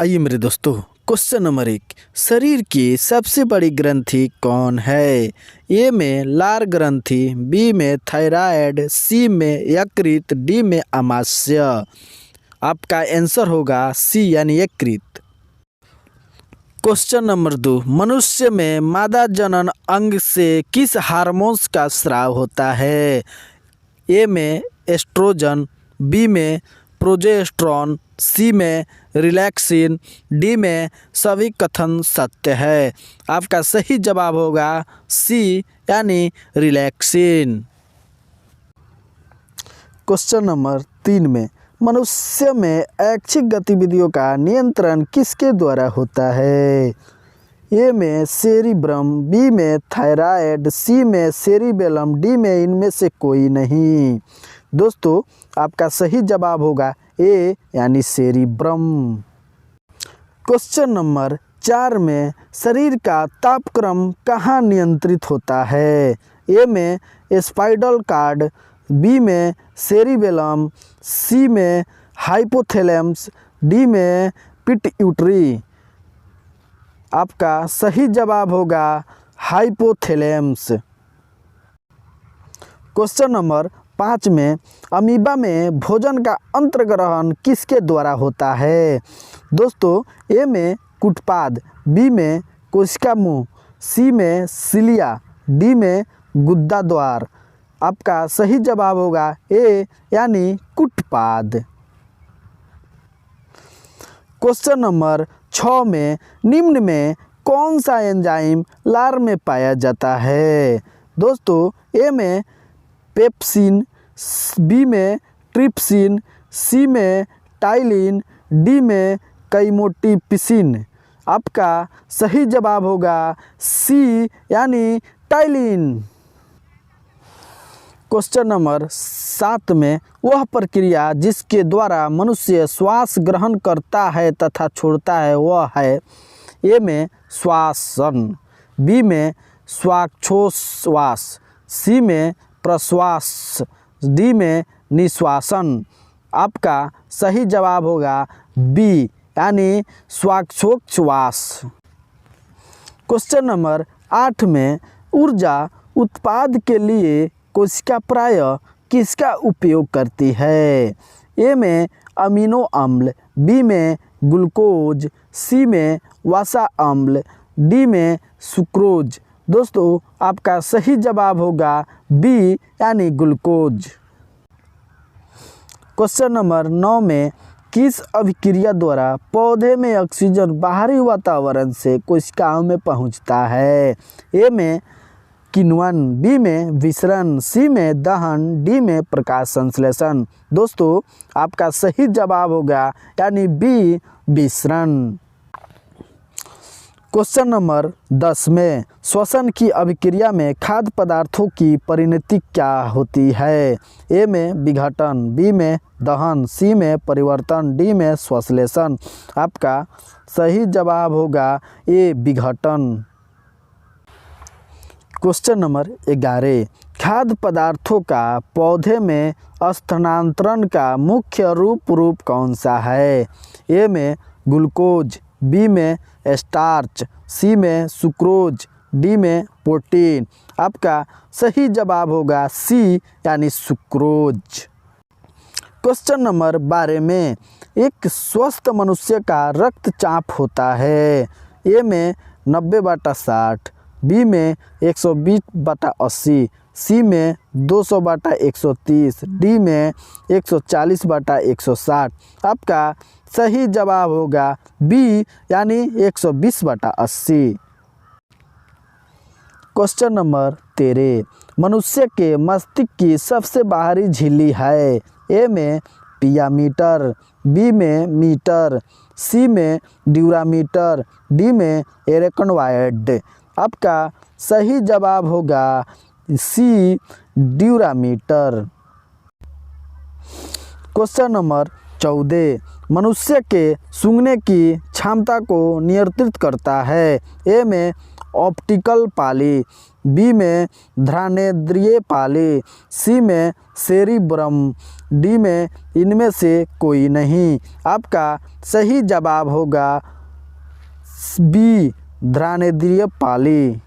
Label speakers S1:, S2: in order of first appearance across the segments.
S1: आइए मेरे दोस्तों, क्वेश्चन नंबर 1। शरीर की सबसे बड़ी ग्रंथि कौन है? ए में लार ग्रंथि, बी में थायराइड, सी में यकृत, डी में आमाशय। आपका आंसर होगा सी यानी यकृत। Question number 2। मनुष्य में मादा जनन अंग से किस हार्मोन्स का स्राव होता है? ए में एस्ट्रोजन, बी में प्रोजेस्टेरॉन, सी में रिलैक्सिन, डी में सभी कथन सत्य है। आपका सही जवाब होगा सी यानी रिलैक्सिन। क्वेश्चन नंबर 3 में मनुष्य में ऐच्छिक गतिविधियों का नियंत्रण किसके द्वारा होता है? ए में सेरिब्रम, बी में थायराइड, सी में सेरिबेलम, डी में इनमें से कोई नहीं। दोस्तों, आपका सही जवाब होगा ए यानी सेरिब्रम। क्वेश्चन नंबर 4 में शरीर का तापक्रम कहाँ नियंत्रित होता है? ए में स्पाइनल कॉर्ड, बी में सेरिबेलम, सी में हाइपोथैलेमस, डी में पिट्यूटरी। आपका सही जवाब होगा हाइपोथैलेमस। क्वेश्चन नंबर 5 में अमीबा में भोजन का अंतर्ग्रहण किसके द्वारा होता है? दोस्तों, ए में कुटपाद, बी में कोशिका मुंह, सी में सिलिया, डी में गुदा द्वार। आपका सही जवाब होगा ए यानी कुटपाद। क्वेश्चन नंबर 6 में निम्न में कौन सा एंजाइम लार में पाया जाता है? दोस्तों, ए में पेप्सिन, बी में ट्रिप्सिन, सी में टाइलिन, डी में काइमोटिप्सिन। आपका सही जवाब होगा सी यानी टाइलिन। क्वेश्चन नंबर 7 में वह प्रक्रिया जिसके द्वारा मनुष्य श्वास ग्रहण करता है तथा छोड़ता है वह है? ए में श्वासन, बी में श्वासोच्छ्वास, सी में प्रश्वास, डी में निश्वासन। आपका सही जवाब होगा बी यानी श्वासोच्छ्वास। क्वेश्चन नंबर 8 में ऊर्जा उत्पाद के लिए कोशिका प्रायः किसका उपयोग करती है? ए में अमीनो अम्ल, बी में ग्लूकोज, सी में वसा अम्ल, डी में सुक्रोज। दोस्तों, आपका सही जवाब होगा बी यानी ग्लूकोज। क्वेश्चन नंबर 9 में किस अभिक्रिया द्वारा पौधे में ऑक्सीजन बाहरी वातावरण से कोशिकाओं में पहुंचता है? ए में किण्वन, बी में विसरण, सी में दहन, डी में प्रकाश संश्लेषण। दोस्तों, आपका सही जवाब होगा यानी बी विसरण। क्वेश्चन नंबर 10 में श्वसन की अभिक्रिया में खाद्य पदार्थों की परिणति क्या होती है? ए में विघटन, बी में दहन, सी में परिवर्तन, डी में संश्लेषण। आपका सही जवाब होगा ए विघटन। Question number 11। खाद्य पदार्थों का पौधे में स्थानांतरण का मुख्य रूप कौन सा है? ए में ग्लूकोज, बी में स्टार्च, सी में सुक्रोज, डी में प्रोटीन। आपका सही जवाब होगा सी यानी सुक्रोज। क्वेश्चन नंबर 12 में एक स्वस्थ मनुष्य का रक्तचाप होता है? ए में 90/60, बी में 120/80, सी में 200/130, डी में 140/160। आपका सही जवाब होगा बी यानी 120/80। Question number 13। मनुष्य के मस्तिष्क की सबसे बाहरी झिल्ली है? ए में पियामीटर, बी में मीटर, सी में ड्यूरामीटर, डी में एरेक्नोइड। आपका सही जवाब होगा सी ड्यूरामीटर। Question number 14। मनुष्य के सूंघने की क्षमता को नियंत्रित करता है? ए में ऑप्टिकल पाली, बी में घ्राणेंद्रिय पाली, सी में सेरिब्रम, डी में इनमें से कोई नहीं। आपका सही जवाब होगा बी घ्राणेंद्रिय पाली।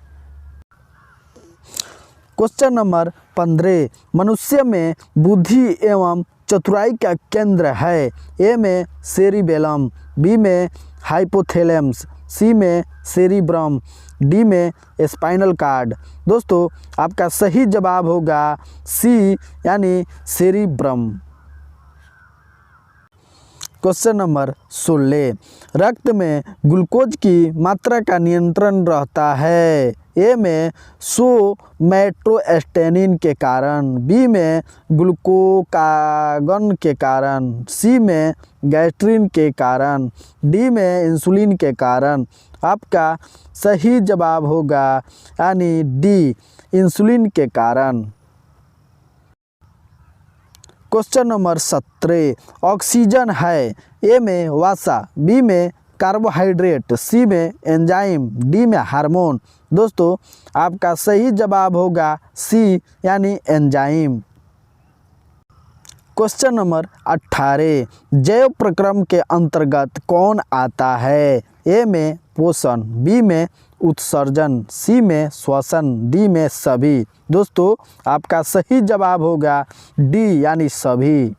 S1: क्वेश्चन नंबर 15, मनुष्य में बुद्धि एवं चतुराई का केंद्र है। ए में सेरिबेलम, बी में हाइपोथैलेमस, सी में सेरिब्रम, डी में स्पाइनल कॉर्ड। दोस्तों आपका सही जवाब होगा सी यानी सेरिब्रम। क्वेश्चन नंबर 16, रक्त में ग्लूकोज की मात्रा का नियंत्रण रहता है। ए में सोमैट्रोस्टेनिन के कारण, बी में ग्लूकोकागन के कारण, सी में गैस्ट्रिन के कारण, डी में इंसुलिन के कारण। आपका सही जवाब होगा यानी डी इंसुलिन के कारण। क्वेश्चन नंबर 17, ऑक्सीजन है। ए में वसा, बी में कार्बोहाइड्रेट, सी में एंजाइम, डी में हार्मोन। दोस्तों आपका सही जवाब होगा सी यानी एंजाइम। क्वेश्चन नंबर 18, जैव प्रक्रम के अंतर्गत कौन आता है। ए में पोषण, बी में उत्सर्जन, सी में श्वसन, डी में सभी। दोस्तों आपका सही जवाब होगा डी यानी सभी।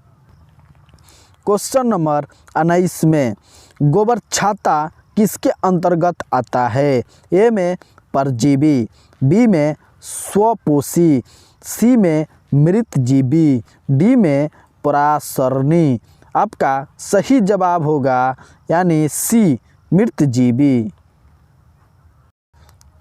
S1: क्वेश्चन नंबर 19 में गोबर छाता किसके अंतर्गत आता है। ए में परजीवी, बी में स्वपोषी, सी में मृतजीवी, डी में परासरणी। आपका सही जवाब होगा यानी सी मृतजीवी।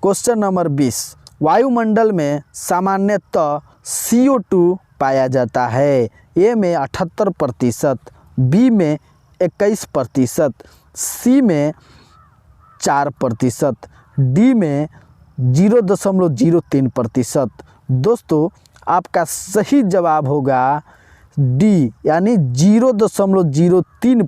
S1: क्वेश्चन नंबर 20, वायुमंडल में सामान्यतः CO2 पाया जाता है। ए में 78%, बी में 21%, सी में 4%, डी में 0.03%। दोस्तों आपका सही जवाब होगा डी यानी 0.03%।